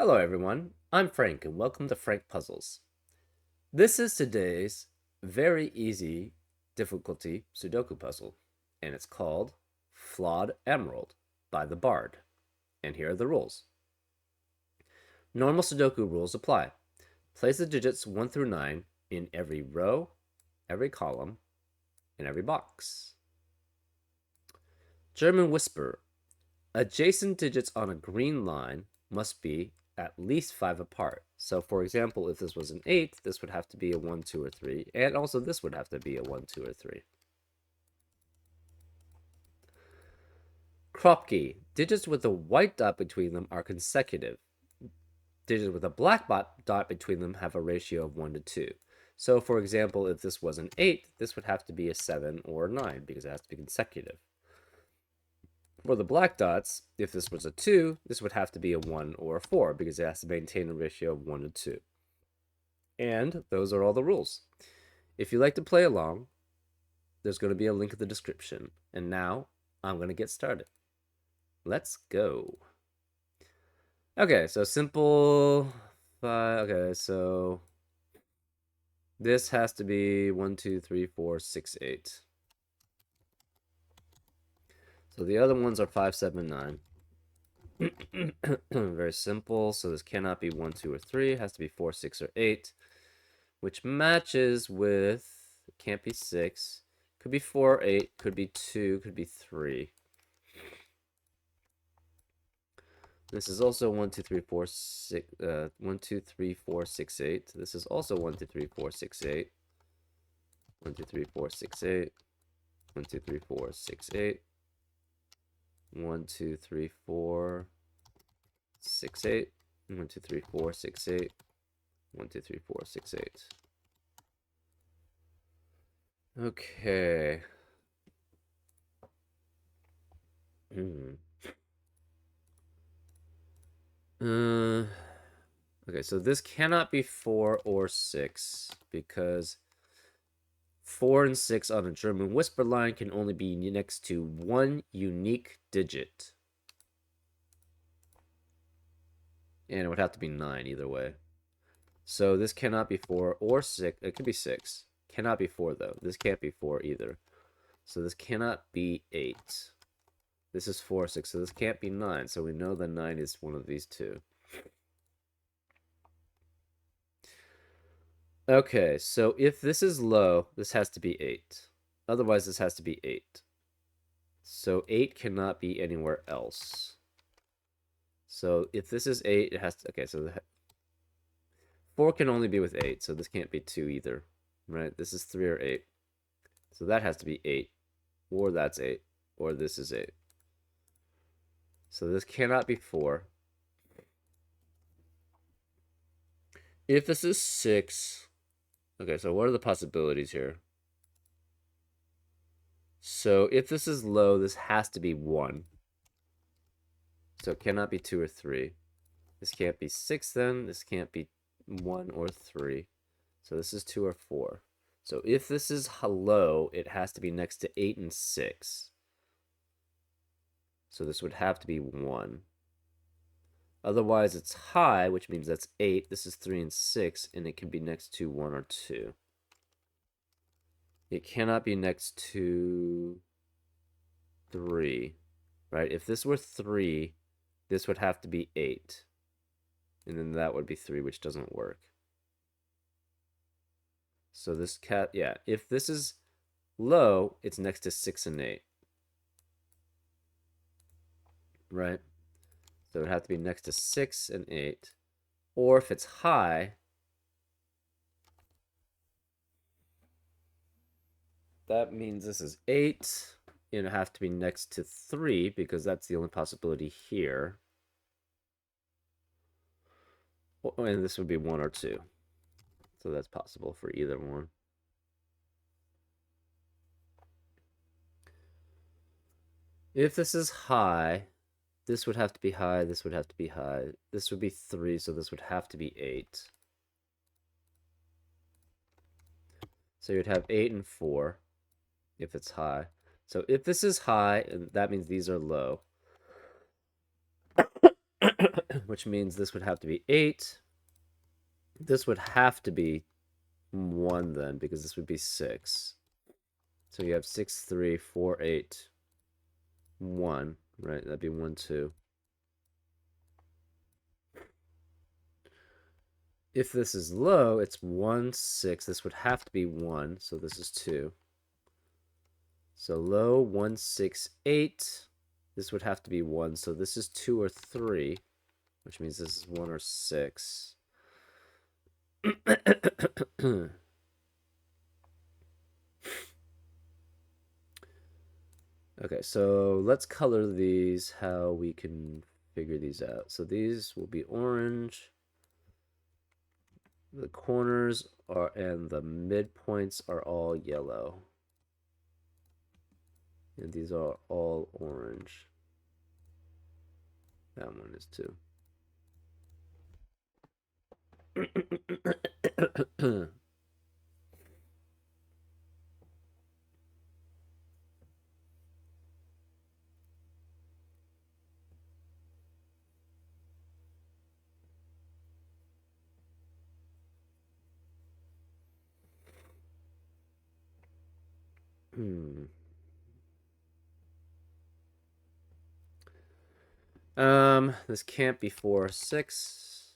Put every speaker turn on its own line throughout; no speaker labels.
Hello everyone, I'm Frank and welcome to Frank Puzzles. This is today's very easy difficulty Sudoku puzzle, and it's called Flawed Emerald by the Bard. And here are the rules. Normal Sudoku rules apply. Place the digits 1 through 9 in every row, every column, and every box. German Whisper. Adjacent digits on a green line must be at least 5 apart. So for example, if this was an 8, this would have to be a 1, 2, or 3, and also this would have to be a 1, 2, or 3. Kropki. Digits with a white dot between them are consecutive. Digits with a black dot between them have a ratio of 1 to 2. So for example, if this was an 8, this would have to be a 7 or a 9 because it has to be consecutive. For the black dots, if this was a 2, this would have to be a 1 or a 4 because it has to maintain a ratio of 1 to 2. And those are all the rules. If you like to play along, there's going to be a link in the description. And now I'm going to get started. Let's go. Okay, so simple. Okay, so this has to be 1, 2, 3, 4, 6, 8. So the other ones are 5, 7, 9. Very simple. So this cannot be 1, 2, or 3. It has to be 4, 6, or 8, which matches with, it can't be 6. Could be 4, 8, could be 2, could be 3. This is also 1, 2, 3, 4, 6, 1, 2, 3, 4, 6, 8. This is also 1, 2, 3, 4, 6, 8. 1, 2, 3, 4, 6, 8. 1, 2, 3, 4, 6, 8. 1, 2, 3, 4, 6, 8. 1, 2, 3, 4, 6, 8. 1, 2, 3, 4, 6, 8. Okay. Okay, so this cannot be 4 or 6 because 4 and 6 on a German whisper line can only be next to one unique digit. And it would have to be 9 either way. So this cannot be 4 or 6. It could be 6. Cannot be 4 though. This can't be 4 either. So this cannot be 8. This is 4, 6. So this can't be 9. So we know that 9 is one of these two. Okay, so if this is low, this has to be 8. Otherwise, this has to be 8. So 8 cannot be anywhere else. So if this is 8, it has to... Okay, so 4 can only be with 8, so this can't be 2 either, right? This is 3 or 8. So that has to be 8, or that's 8, or this is 8. So this cannot be 4. If this is 6... Okay, so what are the possibilities here? So if this is low, this has to be 1. So it cannot be 2 or 3. This can't be 6 then. This can't be 1 or 3. So this is 2 or 4. So if this is low, it has to be next to 8 and 6. So this would have to be 1. Otherwise, it's high, which means that's 8. This is 3 and 6, and it can be next to 1 or 2. It cannot be next to 3, right? If this were 3, this would have to be 8. And then that would be 3, which doesn't work. So this yeah, if this is low, it's next to 6 and 8. Right? So it would have to be next to 6 and 8. Or if it's high, that means this is 8. And it have to be next to 3 because that's the only possibility here. And this would be 1 or 2. So that's possible for either one. If this is high, this would have to be high, this would have to be high. This would be 3, so this would have to be 8. So you'd have 8 and 4 if it's high. So if this is high, that means these are low. which means this would have to be 8. This would have to be 1 then, because this would be 6. So you have 6, 3, 4, 8, 1, right? That'd be 1, 2. If this is low, it's 1, 6. This would have to be 1, so this is 2. So low, 1, 6, 8. This would have to be 1, so this is 2 or 3, which means this is 1 or 6. Okay, so let's color these how we can figure these out. So these will be orange. The corners are and the midpoints are all yellow. And these are all orange. That one is too. This can't be 4 or 6.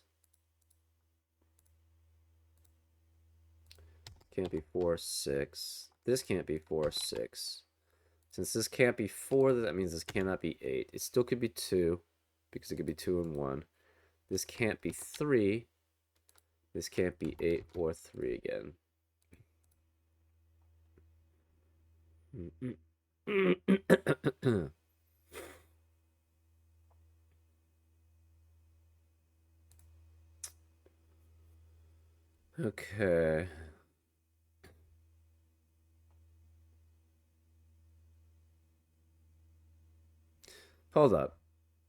Can't be 4 or 6. This can't be 4 or 6. Since this can't be 4, that means this cannot be 8. It still could be 2, because it could be 2 and 1. This can't be 3. This can't be 8 or 3 again. Okay. Hold up.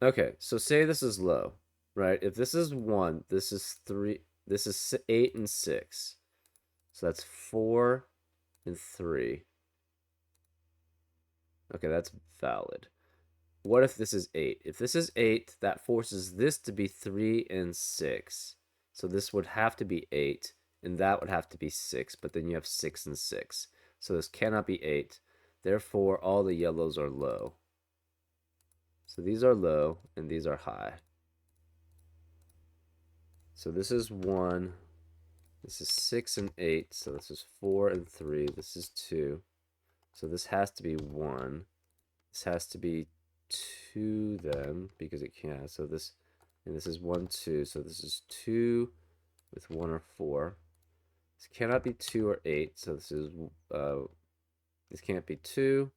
Okay, so say this is low, right? If this is 1, this is 3, this is 8 and 6. So that's 4 and 3. Okay, that's valid. What if this is 8? If this is 8, that forces this to be 3 and 6. So this would have to be 8, and that would have to be 6, but then you have 6 and 6. So this cannot be 8. Therefore, all the yellows are low. So these are low, and these are high. So this is 1. This is 6 and 8. So this is 4 and 3. This is 2. So this has to be 1. This has to be 2 then, because it can't. So this, and this is 1, 2. So this is 2 with 1 or 4. This cannot be 2 or 8. So this can't be 2.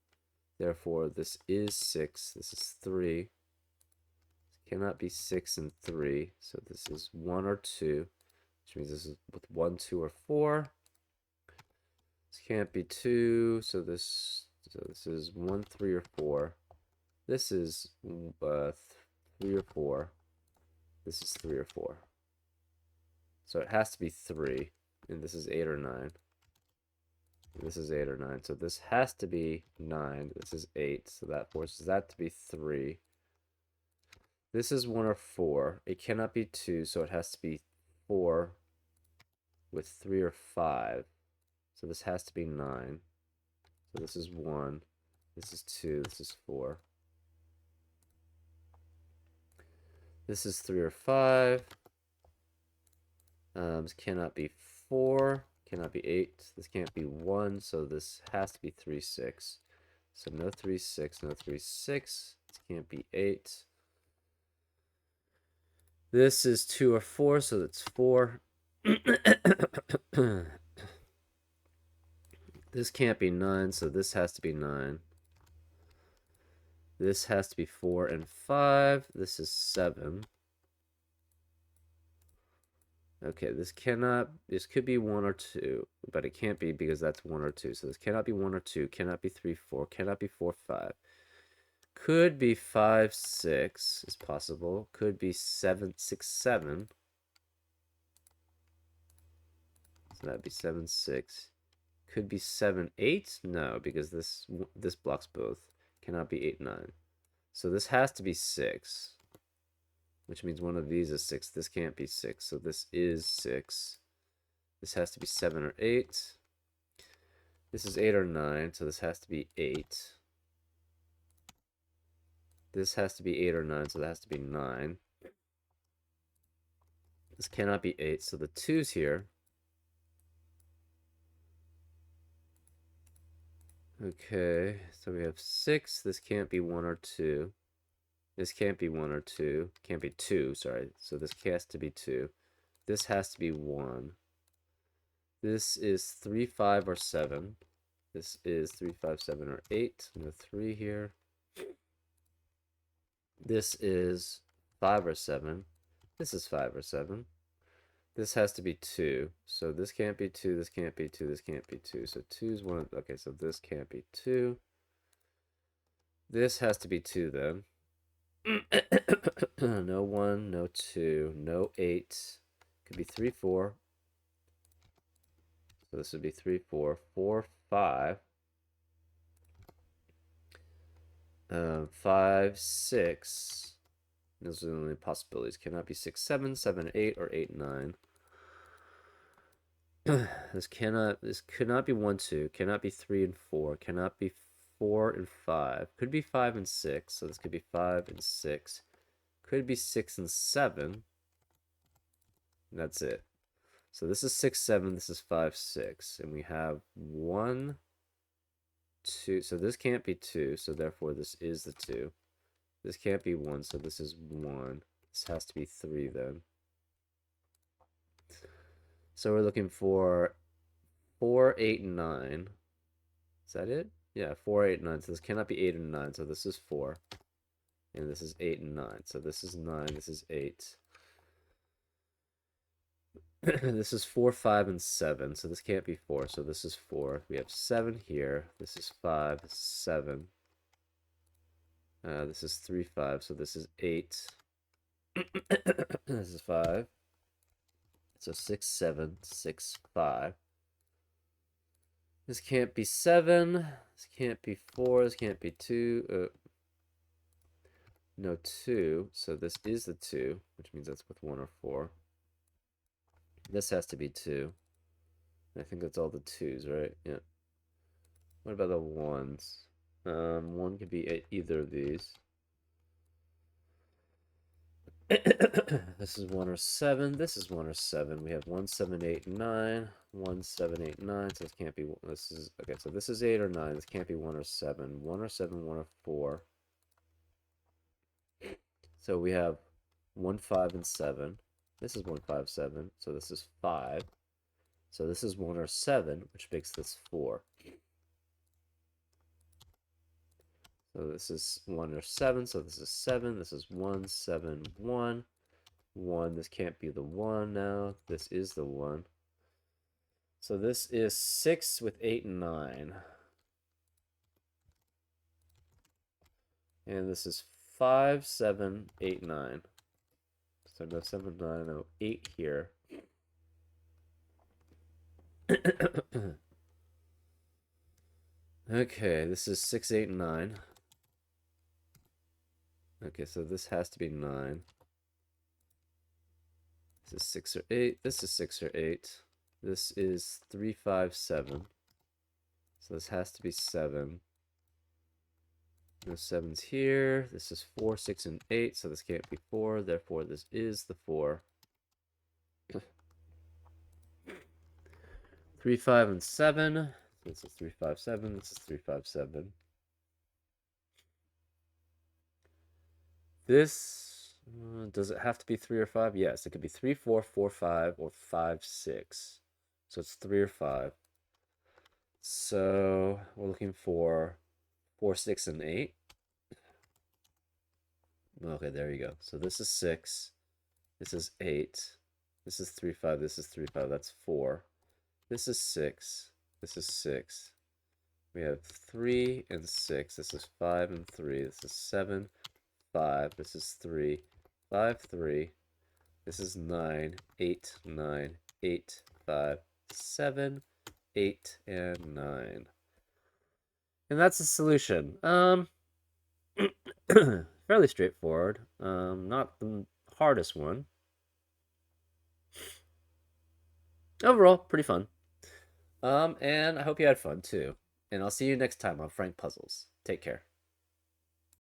Therefore, this is 6. This is 3. This cannot be 6 and 3. So this is 1 or 2, which means this is with 1, 2, or 4. This can't be 2. So this is 1, 3, or 4. This is 3 or 4. This is 3 or 4. So it has to be 3. And this is 8 or 9. This is 8 or 9. So this has to be 9. This is 8. So that forces that to be 3. This is 1 or 4. It cannot be 2. So it has to be 4 with 3 or 5. So this has to be 9. So this is 1. This is 2. This is 4. This is 3 or 5. This cannot be 4. Cannot be 8. This can't be 1. So this has to be 3, 6. So no 3, 6. No 3, 6. This can't be 8. This is 2 or 4. So that's 4. This can't be 9. So this has to be 9. This has to be 4 and 5. This is 7. Okay, this could be 1 or 2, but it can't be because that's 1 or 2. So this cannot be 1 or 2, cannot be 3, 4, cannot be 4, 5. Could be 5, 6 is possible. Could be 7, 6, 7. So that'd be 7, 6. Could be 7, 8? No, because this blocks both. Cannot be 8, 9. So this has to be 6. which means one of these is 6. This can't be 6, so this is 6. This has to be 7 or 8. This is 8 or 9, so this has to be 8. This has to be 8 or 9, so that has to be 9. This cannot be 8, so the 2's here. Okay, so we have 6. This can't be 1 or 2. This can't be 1 or 2. Can't be 2, sorry. So this has to be 2. This has to be 1. This is 3, 5, or 7. This is 3, 5, 7, or 8. No 3 here. This is 5 or 7. This is 5 or 7. This has to be 2. So this can't be 2, this can't be 2, this can't be 2. So 2 is 1. Okay, so this can't be 2. This has to be 2 then. No 1, no 2, no 8. Could be 3, 4. So this would be 3, 4, 4, 5. 5, 6. Those are the only possibilities. Cannot be 6, 7, 7, 8, or 8, 9. This could not be 1, 2. Cannot be 3 and 4. Cannot be 4 and 5. Could be 5 and 6. So this could be 5 and 6. Could be 6 and 7. That's it. So this is 6, 7. This is 5, 6. And we have 1, 2. So this can't be 2. So therefore this is the 2. This can't be 1. So this is 1. This has to be 3 then. So we're looking for 4, 8, and 9. Is that it? Yeah, 4, 8, 9. So this cannot be 8 and 9. So this is 4. And this is 8 and 9. So this is 9. This is 8. This is 4, 5, and 7. So this can't be 4. So this is 4. We have 7 here. This is 5, 7. This is 3, 5. So this is 8. This is 5. So 6, 7, 6, 5. This can't be 7. This can't be 4. This can't be 2. No 2. So this is the 2, which means that's with 1 or 4. This has to be 2. I think that's all the 2's, right? Yeah. What about the 1's? 1 could be either of these. This is 1 or 7. This is 1 or 7. We have 1, 7, 8, 9. 1, 7, 8, 9. So this can't be. This is okay. So this is 8 or 9. This can't be 1 or 7. 1 or 7. 1 or 4. So we have 1, 5, and 7. This is 1, 5, 7. So this is 5. So this is 1 or 7, which makes this 4. So this is 1 or 7. So this is 7. This is 1, 7, 1. 1. This can't be the 1 now. This is the 1. So this is 6 with 8 and 9. And this is 5, 7, 8, 9. So no 7, 9, no 8 here. Okay, this is 6, 8, 9. Okay, so this has to be 9. This is 6 or 8. This is 6 or 8. This is 3, 5, 7. So this has to be 7. No 7's here. This is 4, 6, and 8. So this can't be 4. Therefore, this is the 4. 3, 5, and 7. This is 3, 5, 7. This is 3, 5, 7. This, does it have to be 3 or 5? Yes, it could be 3, 4, 4, 5, or 5, 6. So it's 3 or 5. So we're looking for 4, 6, and 8. Okay, there you go. So this is 6. This is 8. This is 3, 5. This is 3, 5. That's 4. This is 6. This is 6. We have 3 and 6. This is 5 and 3. This is 7, 5. This is 3, 5, 3. This is 9, 8, 9, 8, 5, 7, 8, and 9. And that's the solution. Fairly straightforward. Not the hardest one. Overall, pretty fun. And I hope you had fun too. And I'll see you next time on Frank Puzzles. Take care.